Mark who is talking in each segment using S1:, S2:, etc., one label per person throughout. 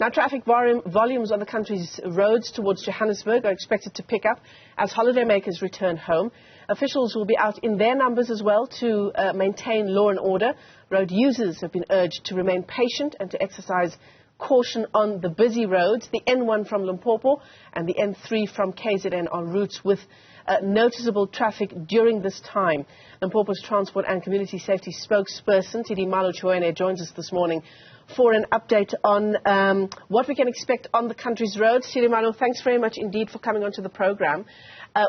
S1: Now, traffic volumes on the country's roads towards Johannesburg are expected to pick up as holidaymakers return home. Officials will be out in their numbers as well to maintain law and order. Road users have been urged to remain patient and to exercise caution on the busy roads. The N1 from Limpopo and the N3 from KZN are routes with noticeable traffic during this time. Limpopo's Transport and Community Safety spokesperson, Tidimalo Chuene, joins us this morning for an update on what we can expect on the country's roads. Tidimalo, thanks very much indeed for coming onto the program.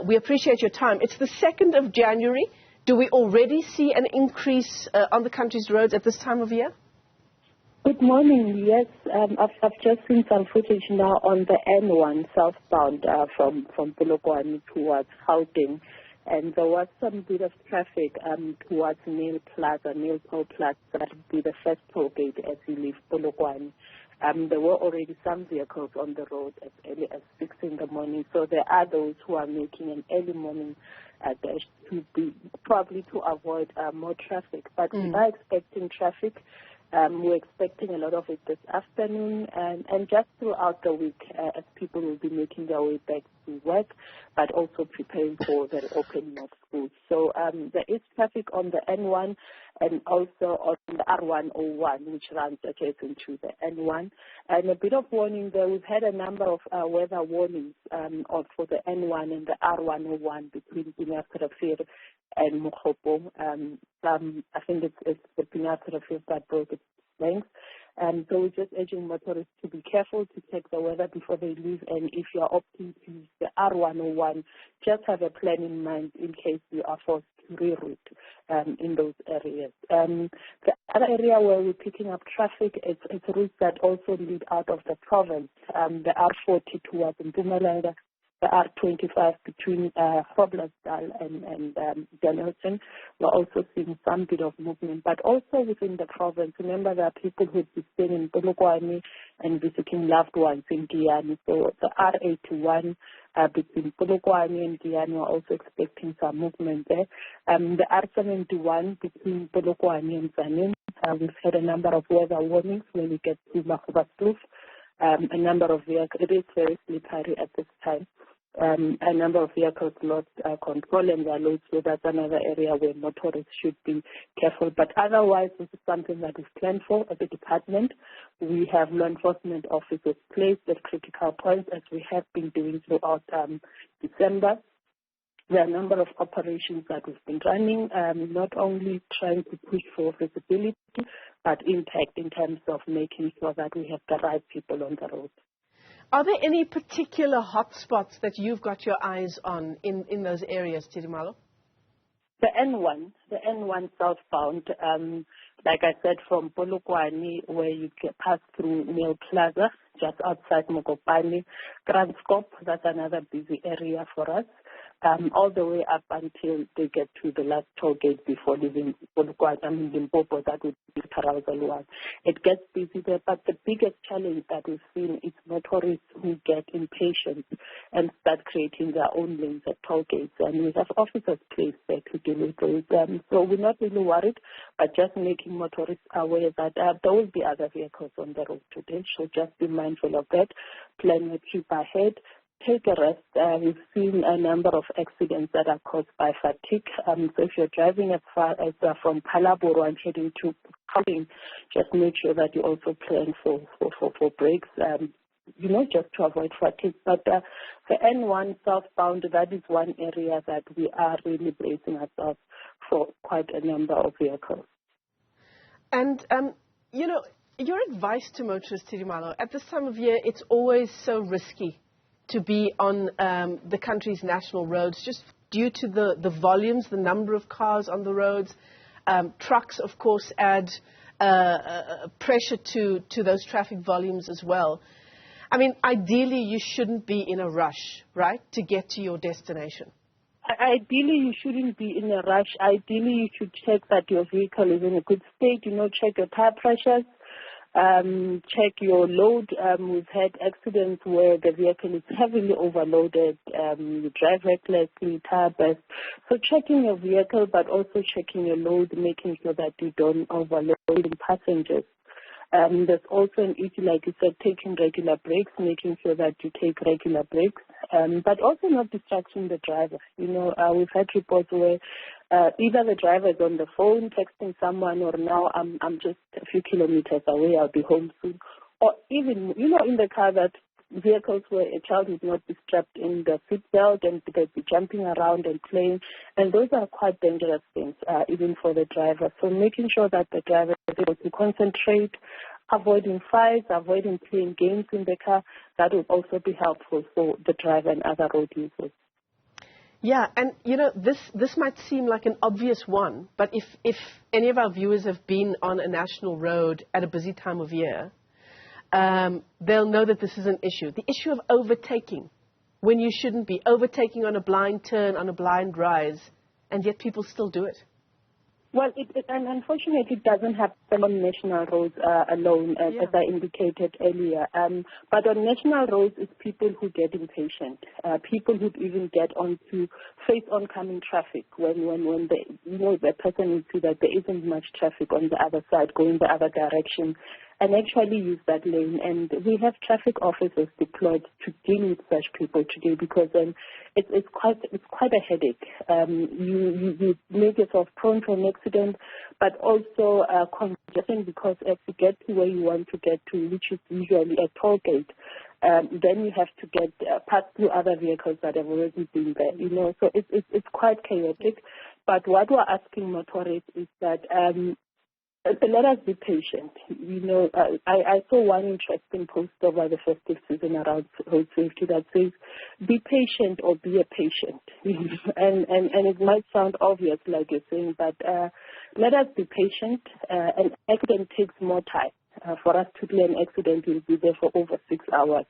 S1: We appreciate your time. It's the 2nd of January. Do we already see an increase on the country's roads at this time of year?
S2: Good morning. Yes, I've just seen some footage now on the N1 southbound from Polokwane towards Gauteng, and there was some bit of traffic towards Newzroom Plaza. That would be the first toll gate as you leave Polokwane. There were already some vehicles on the road as early as 6 in the morning, so there are those who are making an early morning dash probably to avoid more traffic. But we are expecting traffic. We're expecting a lot of it this afternoon and just throughout the week as people will be making their way back to work, but also preparing for the opening of schools. So there is traffic on the N1 and also on the R101, which runs adjacent to the N1. And a bit of warning there, we've had a number of weather warnings for the N1 and the R101 between Tidimalo and Limpopo. I think it's the Tidimalo that broke its length. So we're just urging motorists to be careful, to check the weather before they leave, and if you are opting to use the R101, just have a plan in mind in case you are forced to reroute in those areas. The other area where we're picking up traffic, it's routes that also lead out of the province, the R40 towards Mpumalanga, the R25 between Groblersdal and Dennilton. We're also seeing some bit of movement, but also within the province. Remember, there are people who are staying in Polokwane and visiting loved ones in Giyani. So the R81 between Polokwane and Giyani are also expecting some movement there. The R71 between Polokwane and Zanin, we've had a number of weather warnings when we get to Makhubakloof. A number of vehicles, it is very slippery at this time. A number of vehicles lost control and their loads, so that's another area where motorists should be careful. But otherwise, this is something that is planned for as a department. We have law enforcement officers placed at critical points, as we have been doing throughout December. There are a number of operations that we've been running, not only trying to push for visibility, but impact in terms of making sure that we have the right people on the road.
S1: Are there any particular hotspots that you've got your eyes on in those areas, Tidimalo?
S2: The N1 southbound, like I said, from Polokwane, where you pass through Neil Plaza, just outside Mokopane, Kranskop, that's another busy area for us. All the way up until they get to the last toll gate before leaving Limpopo, that would be Carousel 1. It gets busy there, but the biggest challenge that we've seen is motorists who get impatient and start creating their own lanes at toll gates, and we have officers placed there to deal with those. So we're not really worried, but just making motorists aware that there will be other vehicles on the road today, so just be mindful of that, plan your trip ahead. Take a rest. We've seen a number of accidents that are caused by fatigue. So if you're driving as far as from Palaboro and heading to Gauteng, just make sure that you also plan for breaks, just to avoid fatigue. But the N1 southbound, that is one area that we are really bracing ourselves for quite a number of vehicles.
S1: And, your advice to motorists, Tidimalo, at this time of year, it's always so risky to be on the country's national roads, just due to the volumes, the number of cars on the roads. Trucks, of course, add pressure to those traffic volumes as well. I mean, ideally, you shouldn't be in a rush, right, to get to your destination.
S2: Ideally, you shouldn't be in a rush. Ideally, you should check that your vehicle is in a good state, check your tire pressures. Check your load. We've had accidents where the vehicle is heavily overloaded, you drive recklessly, tire burst. So checking your vehicle, but also checking your load, making sure that you don't overload passengers. There's also an issue, like you said, taking regular breaks, making sure that you take regular breaks, but also not distracting the driver. We've had reports where either the driver is on the phone texting someone, or now I'm just a few kilometers away, I'll be home soon. Or even, in the car, that vehicles where a child is not strapped in the seatbelt and they'd be jumping around and playing. And those are quite dangerous things, even for the driver. So making sure that the driver is able to concentrate, avoiding fights, avoiding playing games in the car, that would also be helpful for the driver and other road users.
S1: Yeah, and this might seem like an obvious one, but if any of our viewers have been on a national road at a busy time of year, they'll know that this is an issue. The issue of overtaking when you shouldn't be, overtaking on a blind turn, on a blind rise, and yet people still do it.
S2: Well, and unfortunately, it doesn't happen on national roads alone, as I indicated earlier. But on national roads, it's people who get impatient, people who even get onto face oncoming traffic when the person will see that there isn't much traffic on the other side, going the other direction, and actually use that lane. And we have traffic officers deployed to deal with such people today, because it's quite a headache. You make yourself prone to an accident, but also congestion, because as you get to where you want to get to, which is usually a toll gate, then you have to get pass through other vehicles that have already been there. So it's quite chaotic. But what we're asking motorists is that let us be patient. I saw one interesting post over the festive season around road safety that says, be patient or be a patient. and it might sound obvious, like you're saying, but let us be patient. An accident takes more time. For us to do an accident, we'll be there for over 6 hours.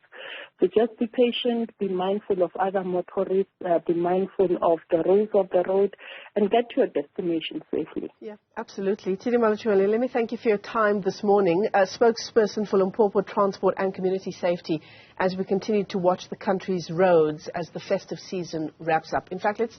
S2: So just be patient, be mindful of other motorists, be mindful of the rules of the road, and get to your destination safely.
S1: Yeah, absolutely. Tidimalo Chuene, let me thank you for your time this morning, spokesperson for Limpopo Transport and Community Safety, as we continue to watch the country's roads as the festive season wraps up. In fact, let's